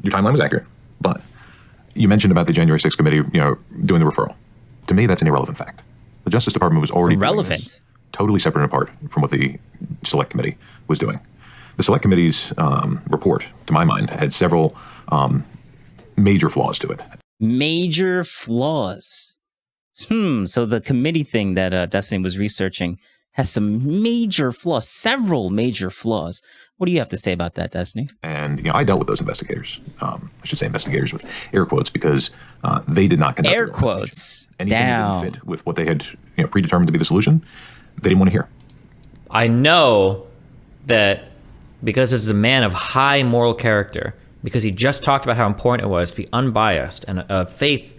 Your timeline was accurate, but you mentioned about the January 6th committee, doing the referral. To me, that's an irrelevant fact. The Justice Department was already doing this, totally separate and apart from what the Select Committee was doing. The Select Committee's report, to my mind, had several major flaws to it. Major flaws. So the committee thing that Destiny was researching has some major flaws, several major flaws. What do you have to say about that, Destiny? And I dealt with those investigators. I should say investigators with air quotes, because they did not conduct air quotes. Anything that didn't fit with what they had predetermined to be the solution, they didn't want to hear. I know that because this is a man of high moral character, because he just talked about how important it was to be unbiased and a faith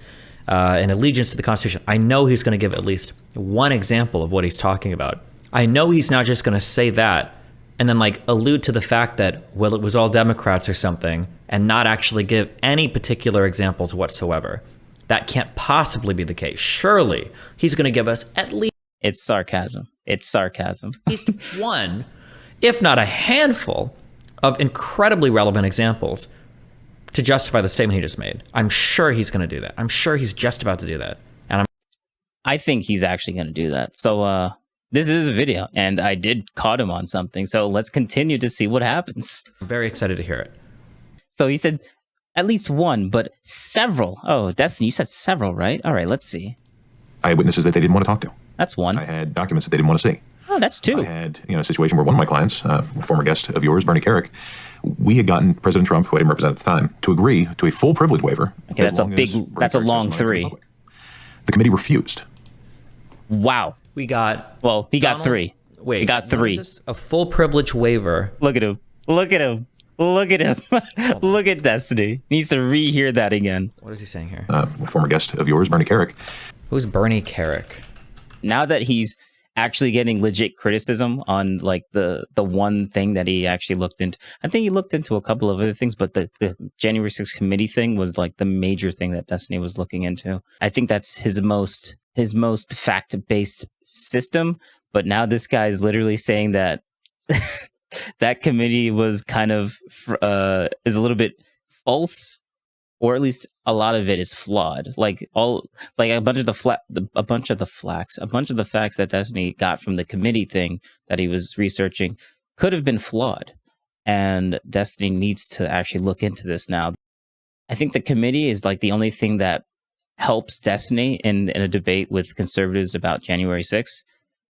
and allegiance to the Constitution. I know he's going to give at least one example of what he's talking about. I know he's not just going to say that and then allude to the fact that, well, it was all Democrats or something, and not actually give any particular examples whatsoever. That can't possibly be the case. Surely he's going to give us at least... It's sarcasm. It's sarcasm. At least one, if not a handful, of incredibly relevant examples to justify the statement he just made. I'm sure he's going to do that. I'm sure he's just about to do that. And I think he's actually going to do that. So this is a video, and I did caught him on something. So let's continue to see what happens. I'm very excited to hear it. So he said at least one, but several. Oh, Destiny, you said several, right? All right, let's see. I had witnesses that they didn't want to talk to. That's one. I had documents that they didn't want to see. Oh, that's two. I had a situation where one of my clients, a former guest of yours, Bernie Carrick, we had gotten President Trump, who I didn't represent at the time, to agree to a full privilege waiver. Okay, that's a long three. The committee refused. Wow. We got... Well, he got three. Wait. He got three. A full privilege waiver. Look at him. Look at him. Look at him. Look at Destiny. Needs to rehear that again. What is he saying here? A former guest of yours, Bernie Carrick. Who's Bernie Carrick? Now that he's actually getting legit criticism on the one thing that he actually looked into. I think he looked into a couple of other things, but the January 6th committee thing was the major thing that Destiny was looking into. I think that's his most fact-based system. But now this guy is literally saying that that committee was kind of is a little bit false, or at least a lot of it is flawed. A bunch of the facts that Destiny got from the committee thing that he was researching could have been flawed, and Destiny needs to actually look into this now. I think the committee is the only thing that helps Destiny in a debate with conservatives about January 6th.